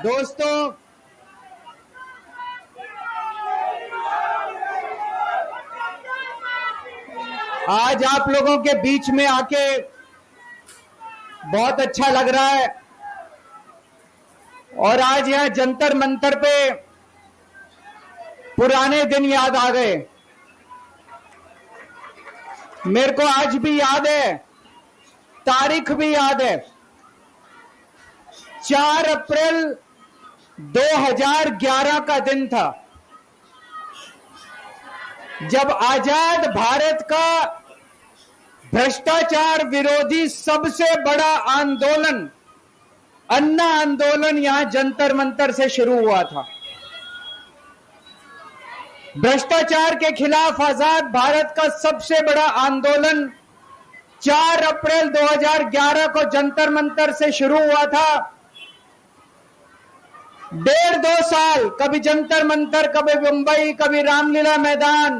दोस्तों, आज आप लोगों के बीच में आके बहुत अच्छा लग रहा है और आज यहां जंतर मंतर पे पुराने दिन याद आ गए। मेरे को आज भी याद है, तारीख भी याद है। 4 अप्रैल 2011 का दिन था जब आजाद भारत का भ्रष्टाचार विरोधी सबसे बड़ा आंदोलन अन्ना आंदोलन यहां जंतर मंतर से शुरू हुआ था। भ्रष्टाचार के खिलाफ आजाद भारत का सबसे बड़ा आंदोलन 4 अप्रैल 2011 को जंतर मंतर से शुरू हुआ था। 1.5-2 साल, कभी जंतर मंतर, कभी मुंबई, कभी रामलीला मैदान।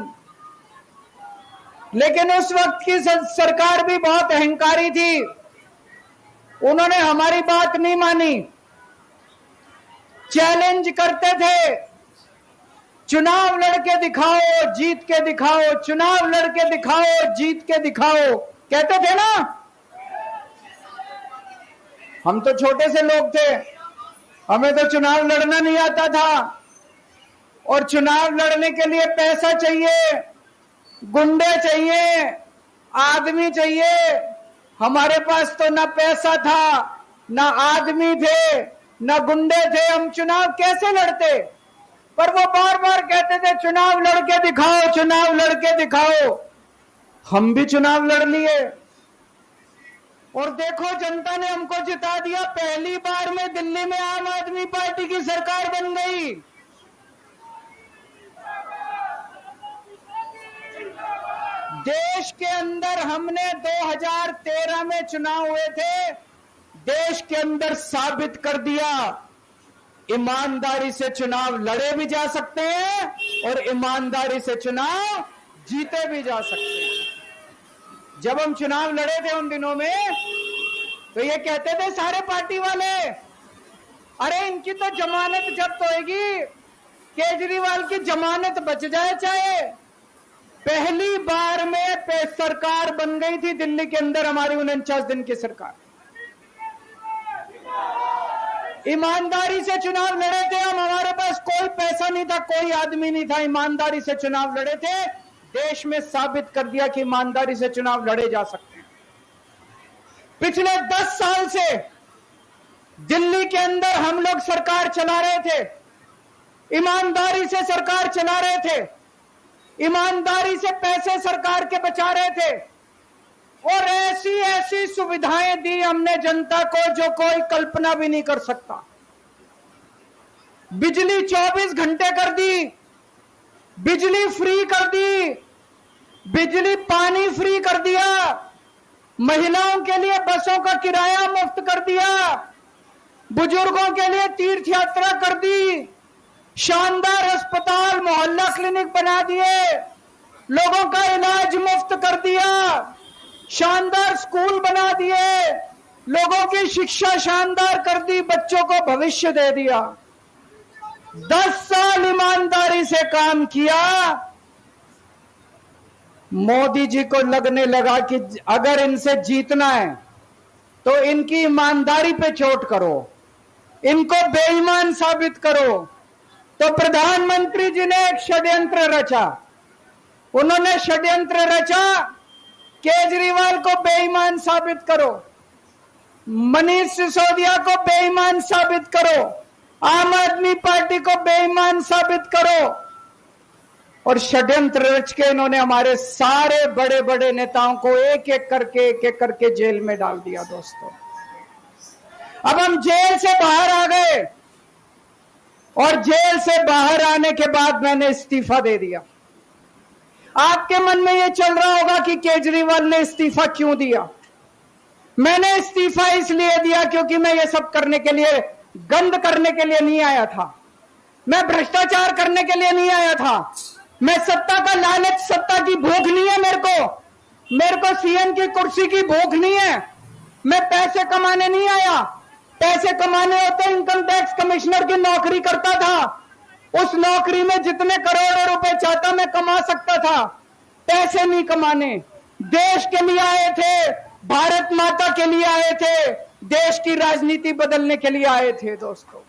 लेकिन उस वक्त की सरकार भी बहुत अहंकारी थी, उन्होंने हमारी बात नहीं मानी। चैलेंज करते थे, चुनाव लड़के दिखाओ, जीत के दिखाओ, चुनाव लड़के दिखाओ, जीत के दिखाओ, कहते थे ना। हम तो छोटे से लोग थे, हमें तो चुनाव लड़ना नहीं आता था और चुनाव लड़ने के लिए पैसा चाहिए, गुंडे चाहिए, आदमी चाहिए। हमारे पास तो ना पैसा था, ना आदमी थे, ना गुंडे थे, हम चुनाव कैसे लड़ते? पर वो बार बार कहते थे चुनाव लड़के दिखाओ, चुनाव लड़के दिखाओ। हम भी चुनाव लड़ लिए और देखो जनता ने हमको जिता दिया। पहली बार में दिल्ली में आम आदमी पार्टी की सरकार बन गई। देश के अंदर हमने 2013 में चुनाव हुए थे, देश के अंदर साबित कर दिया ईमानदारी से चुनाव लड़े भी जा सकते हैं और ईमानदारी से चुनाव जीते भी जा सकते हैं। जब हम चुनाव लड़े थे उन दिनों में तो ये कहते थे सारे पार्टी वाले, अरे इनकी तो जमानत जब्त होगी, केजरीवाल की जमानत बच जाए चाहे। पहली बार में सरकार बन गई थी दिल्ली के अंदर हमारी 49 दिन की सरकार। ईमानदारी से चुनाव लड़े थे हम, हमारे पास कोई पैसा नहीं था, कोई आदमी नहीं था, ईमानदारी से चुनाव लड़े थे। देश में साबित कर दिया कि ईमानदारी से चुनाव लड़े जा सकते हैं। पिछले 10 साल से दिल्ली के अंदर हम लोग सरकार चला रहे थे, ईमानदारी से सरकार चला रहे थे, ईमानदारी से पैसे सरकार के बचा रहे थे और ऐसी ऐसी सुविधाएं दी हमने जनता को जो कोई कल्पना भी नहीं कर सकता। बिजली 24 घंटे कर दी, बिजली फ्री कर दी, बिजली पानी फ्री कर दिया, महिलाओं के लिए बसों का किराया मुफ्त कर दिया, बुजुर्गों के लिए तीर्थ यात्रा कर दी, शानदार अस्पताल मोहल्ला क्लिनिक बना दिए, लोगों का इलाज मुफ्त कर दिया, शानदार स्कूल बना दिए, लोगों की शिक्षा शानदार कर दी, बच्चों को भविष्य दे दिया। 10 साल ईमानदारी से काम किया। मोदी जी को लगने लगा कि अगर इनसे जीतना है तो इनकी ईमानदारी पे चोट करो, इनको बेईमान साबित करो। तो प्रधानमंत्री जी ने एक षड्यंत्र रचा। उन्होंने षड्यंत्र रचा, केजरीवाल को बेईमान साबित करो, मनीष सिसोदिया को बेईमान साबित करो, आम आदमी पार्टी को बेईमान साबित करो। और षड्यंत्र रच के इन्होंने हमारे सारे बड़े बड़े नेताओं को एक एक करके जेल में डाल दिया। दोस्तों, अब हम जेल से बाहर आ गए और जेल से बाहर आने के बाद मैंने इस्तीफा दे दिया। आपके मन में यह चल रहा होगा कि केजरीवाल ने इस्तीफा क्यों दिया। मैंने इस्तीफा इसलिए दिया क्योंकि मैं ये सब करने के लिए, गंद करने के लिए नहीं आया था, मैं भ्रष्टाचार करने के लिए नहीं आया था, मैं सत्ता का लालच, सत्ता की भूख नहीं है मेरे को सीएम की कुर्सी की भूख नहीं है, मैं पैसे कमाने नहीं आया, पैसे कमाने होते इनकम टैक्स कमिश्नर की नौकरी करता था, उस नौकरी में जितने करोड़ों रुपए चाहता मैं कमा सकता था। पैसे नहीं कमाने, देश के लिए आए थे, भारत माता के लिए आए थे, देश की राजनीति बदलने के लिए आए थे। दोस्तों,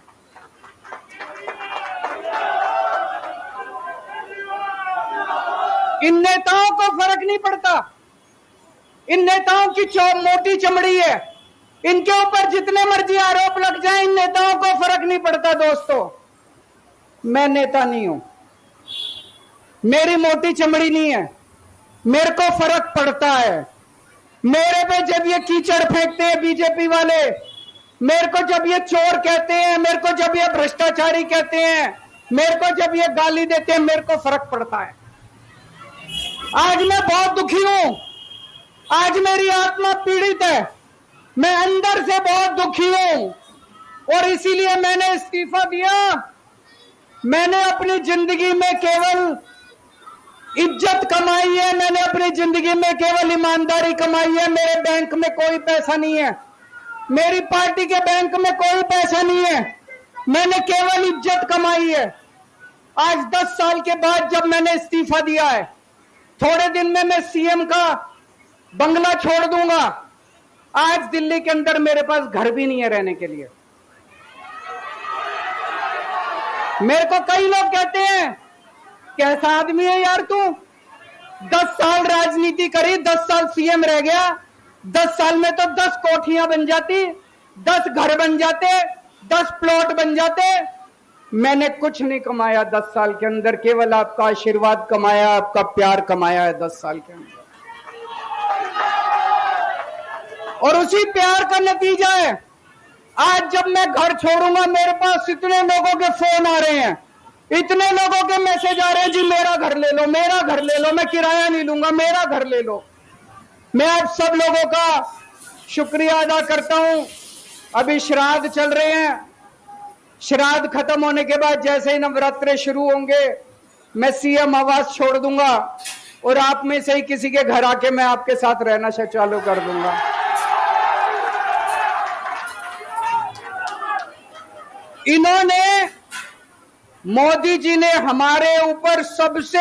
इन नेताओं को फर्क नहीं पड़ता, इन नेताओं की मोटी चमड़ी है, इनके ऊपर जितने मर्जी आरोप लग जाए, इन नेताओं को फर्क नहीं पड़ता। दोस्तों, मैं नेता नहीं हूं, मेरी मोटी चमड़ी नहीं है, मेरे को फर्क पड़ता है। मेरे पे जब ये कीचड़ फेंकते हैं बीजेपी वाले, मेरे को जब ये चोर कहते हैं, मेरे को जब ये भ्रष्टाचारी कहते हैं, मेरे को जब ये गाली देते हैं, मेरे को फर्क पड़ता है। आज मैं बहुत दुखी हूं, आज मेरी आत्मा पीड़ित है, मैं अंदर से बहुत दुखी हूं और इसीलिए मैंने इस्तीफा दिया। मैंने अपनी जिंदगी में केवल इज्जत कमाई है, मैंने अपनी जिंदगी में केवल ईमानदारी कमाई है। मेरे बैंक में कोई पैसा नहीं है, मेरी पार्टी के बैंक में कोई पैसा नहीं है, मैंने केवल इज्जत कमाई है। आज 10 साल के बाद जब मैंने इस्तीफा दिया है, थोड़े दिन में मैं सीएम का बंगला छोड़ दूंगा। आज दिल्ली के अंदर मेरे पास घर भी नहीं है रहने के लिए। मेरे को कई लोग कहते हैं, कैसा आदमी है यार तू, 10 साल राजनीति करी, 10 साल सीएम रह गया, 10 साल में तो 10 कोठियां बन जाती, 10 घर बन जाते, 10 प्लॉट बन जाते। मैंने कुछ नहीं कमाया 10 साल के अंदर, केवल आपका आशीर्वाद कमाया, आपका प्यार कमाया है 10 साल के अंदर। और उसी प्यार का नतीजा है आज जब मैं घर छोड़ूंगा, मेरे पास इतने लोगों के फोन आ रहे हैं, इतने लोगों के मैसेज आ रहे हैं, जी मेरा घर ले लो, मेरा घर ले लो, मैं किराया नहीं लूंगा, मेरा घर ले लो। मैं आप सब लोगों का शुक्रिया अदा करता हूं। अभी श्राद्ध चल रहे हैं, श्राद्ध खत्म होने के बाद जैसे ही नवरात्रे शुरू होंगे, मैं सीएम आवास छोड़ दूंगा और आप में से ही किसी के घर आके मैं आपके साथ रहना चालू कर दूंगा। इन्होंने, मोदी जी ने हमारे ऊपर सबसे